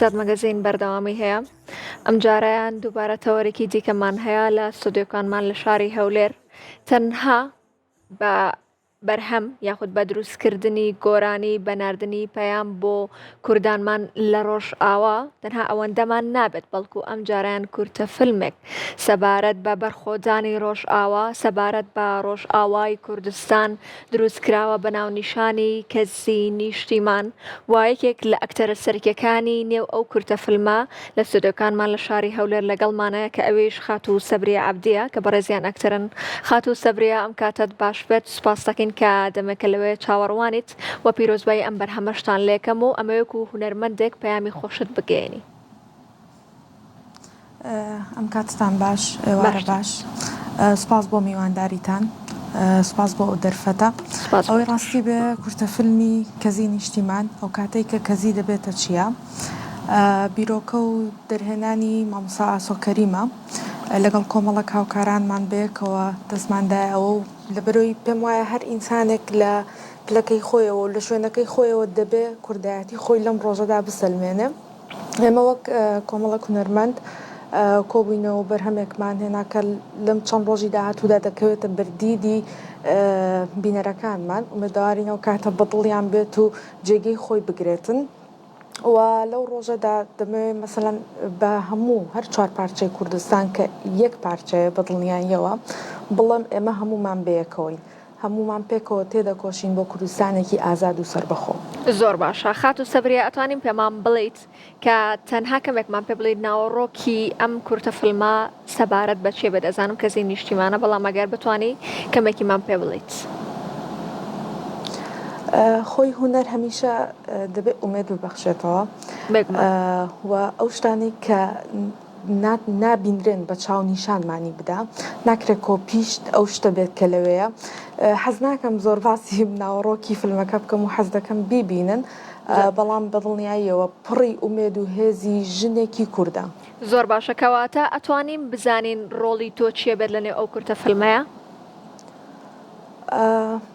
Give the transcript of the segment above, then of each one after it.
سەد مەگەزین بەردەوامی هەیە ئەم جارەیان دووبارە تەوەرێکی دیکەمان هەیە لە ستودیۆکانمان لە شاری هەولێر تەنها بە بەرهەم یاخود بە دروستکردنی گۆرانی بەناردنی پەیام بۆ کوردانمان لە ڕۆژ ئاوا تەنها ئەوەندەمان نابێت بەڵکو ئەم جارەیان کورتە فیلمێک سەبارەت بە بەرخۆدانی ڕۆژ ئاوا سەبارەت بە ڕۆژ ئاوای کوردستان دروستکراوە بە ناونیشانی کەسی نیشتیمان وایەکێک لە ئەکتەرە سەرکیەکانی نێو ئەو کورتە فیلمە لە ستودیۆکانمان لە شاری هەولێر لەگەڵمانەیە کە ئەوێش خاتوو سەبریە عەبدیە کە بەڕێزیان ئەکتەرن. خاتوو سەبریە ئەم کاتت باش بێت سوپاس دەکەین کە دەمەکە لەوێ چاوەڕوانیت و پیرۆزبایی ئەم بەرهەمەشتان لێکەم و ئەمەوەکو هونەرمەندێک پەیامی خۆشت بگەێنی. ئەم کاتتان باش ئێوارە باش سوپاس بۆ میوانداریتان سوپاس بۆ ئەو دەرفەتە ئەوەی ڕاستی بێ کورتە فیلمی کەزی نیشتیمان ئەو کاتەی کە کەزی دەبێتە چییە بیرۆکە و دەرهێنانی مامۆستا ئاسۆ کەریمە لەگەڵ کۆمەڵە هاوکارانمان بەیەکەوە دەستماندایەوە و لەبەرەوەی پێم وایە هەر ئینسانێک لە پلەکەی خۆیەوە و لە شوێنەکەی خۆیەوە دەبێ کوردایەتی خۆی لەم ڕۆژەدا بسەلمێنێ. ئێمە وەک کۆمەڵە هونەرمەند کۆبووینەوە بەرهەمێکمان هێناکە لەم چەند ڕۆژی داهاتوودا دەکەوێتە بەردیدی بینەرەکانمان ئومێدوارینەوە کاتە بەدڵیان بێت و جێگەی خۆی بگرێتن و لەو ڕۆژەدا دەمەوێت مەسەلەن بە هەموو هەر چوار پارچەی کوردستان کە یەک پارچەیە بەدڵنیاییەوە بڵێم ئێمە هەمومان بەیەکەوەین هەمومان پێکەوە تێدەکۆشین بۆ کوردستانێکی ئازاد و سربەخۆ. زۆر باشە خاتوو سەبریە ئەتوانین پێمان بڵیت کە تەنها کەمێکمان پێ بڵیت ناوەڕۆکی ئەم کورتە فیلمە سەبارەت بە چێ بێت دەزانم کەسی نیشتیمانە بەڵام ئەگەر بتوانی کەمێکیمان پێ بڵیت. خۆی هونەر هەمیشە دەبێت ئومێد ببەخشێتەوە و ئەو شتانی کە نابینرێن بە چاو نیشانمانی بدا ناکرێت کۆپیشت ئەو شتە بێت کە لەوەیە حەز ناکەم زۆر باسی ناوەڕۆکی فیلمەکە بکەم و حەز دەکەم بیبینن بەڵام بەدڵنیاییەوە پڕی ئومێد و هێزی ژنێکی کووردە. زۆر باشە کەواتە ئەتوانین بزانین ڕۆڵی تۆ چیە بێت لەنێو ئەو کورتە فیلمەیە؟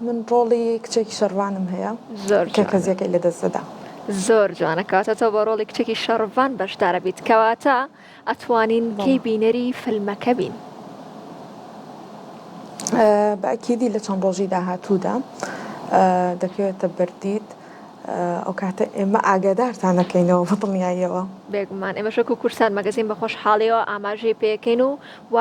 من ڕۆڵی کچێکی شەڕوانم هەیە کە کەزیەکەی لەدەستدەدا. زۆر جوانە کەواتە تۆ بە ڕۆڵی کچێکی شەڕوان بەشدارە بیت کەواتە ئەتوانین کەی بینەری فیلمەکە بین. بەئەکیدی لە چەند ڕۆژی داهاتوودا دەکەوێتە بەردید ئەو کاتە ئێمە ئاگادارتان نەکەینەوە بەدڵنیاییەوە بێگومان ئێمە شەکو کورسان مەگەزین بە خۆشحاڵیەوە ئاماژەی پێەکەین و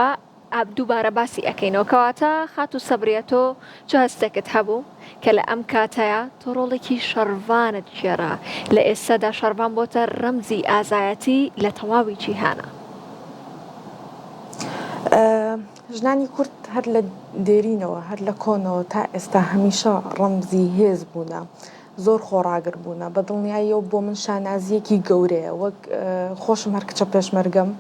دووبارە باسی ئەەکەینەوە کەواتە خاتوو سەبریە تۆ چ هەستێکت هەبوو کە لە ئەم کاتەیە تۆ ڕۆڵێکی شەڕوانت ژێرا لە ئێستادا شەڕوان بۆتە ڕەمزی ئازایەتی لە تەواوی جیهانە. ژنانی کورد هەر لە دێرینەوە هەر لە کۆنەوە تا ئێستا هەمیشە ڕەمزی هێز بوونە زۆر خۆڕاگر بوونە بەدڵنیاییەوە بۆ من شانازیەکی گەورەیە وەک خۆشم هەر کچە پێشمەرگەم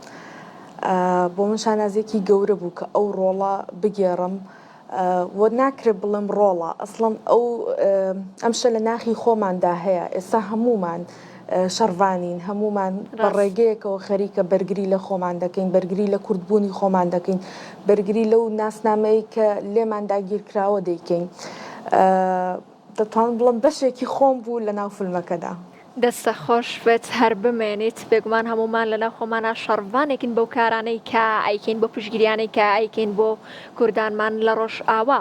بۆ من شانازیەکی گەورە بوو کە ئەو ڕۆڵە بگێڕم و ناکرێت بڵم ڕۆڵە ئەسڵەن ئەم شتە لە ناخی خۆماندا هەیە ئێستا هەمومان شەڕوانین هەمومان بە ڕێگەیەکەوە خەریکە بەرگری لە خۆمان دەکەین بەرگری لە کوردبوونی خۆمان دەکەین بەرگری لەو ناسنامەی کە لێمان داگیرکراوە دەیکەین دەتوانم بڵم بەشێکی خۆم بوو لە ناو فیلمەکەدا. دەستە خۆش بێت هەر بمێنیت بێگومان هەمومان لەناو خۆمانە شەڕوانێکین بەو کارانەی کە ئایکەین بۆ پشگیریانەی کە ئایکەین بۆ کوردانمان لە ڕۆژ ئاوا.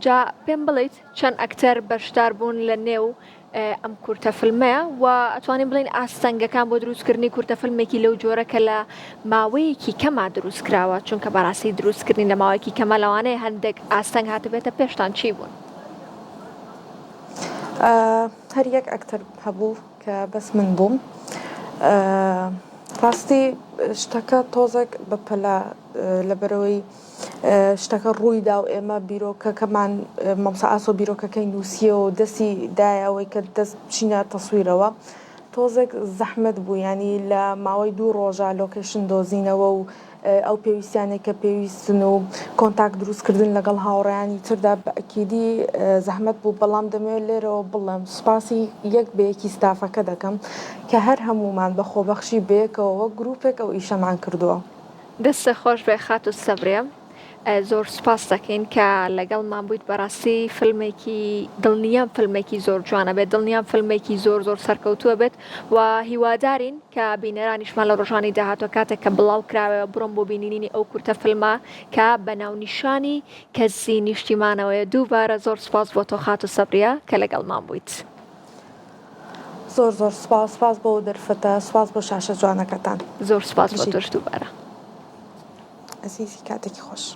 جا پێم بڵیت چەند ئەکتەر بەشدار بوون لە نێو ئەم کورتە فیلمەیە و ئەتوانین بڵین ئاستەنگەکان بۆ دروستکردنی کورتە فیلمێکی لەو جۆرە کە لە ماوەیەکی کەما دروستکراوە چونکە بەڕاستی دروستکردنی لە ماوەیەکی کەمە لەوانەیە هەندێک ئاستەنگ هاتبێتە پێشتان چی بوون؟ هەر یەک ئەکتەر هەبوو کە بەس من بووم ڕاستی شتەکە تۆزێک بەپەلا لەبەرەوەی شتەکە ڕوویدا و ئێمە بیرۆکەکەمان مامۆستا ئاسۆ بیرۆکەکەی نووسیەوە و دەستی دایەوەی کە دەست بچینە تەسویرەوە تۆزێک زەحمەت بوو ینی لە ماوەی 2 ڕۆژە لۆکیشن دۆزینەوە و ئەو پێویستیانێک کە پێویستن و کۆنتاک دروستکردن لەگەڵ هاوڕێیانی تردا بەئەکیدی زەحمەت بوو بەڵام دەمەوێت لێرەوە بڵێم سوپاسی یەک بەیەکی ستافەکە دەکەم کە هەر هەمومان بە خۆبەخشی بەیەکەوە گروپێک ئەو ئیشەمان کردووە. دەستە خۆش بێ خاتوو سەبریە زۆر سپاس دەکەین کە لەگەڵمان بوویت بەڕاستی فیلمێکی دڵنیام فیلمێکی زۆر جوانە بێت دڵنیام فیلمێکی زۆر سەرکەوتووە بێت و هیوادارین کە بینەرانیشمان لە ڕۆژانی داهاتوە کاتێک کە بڵاو کراوەوە بڕۆم بۆ بینینی ئەو کورتە فیلمە کە بەناونیشانی کەسی نیشتیمانەوەیە. دووبارە زۆر سپاس بۆ تۆ خات و سەبریە کە لەگەڵمان بوویت. زۆر سپاس بۆ دەرفەتە سپاس بۆ شاشە جوانەکەتان زۆر سپاس بۆ تۆش دووبارە. ئەزیزی کاتێکی خۆش.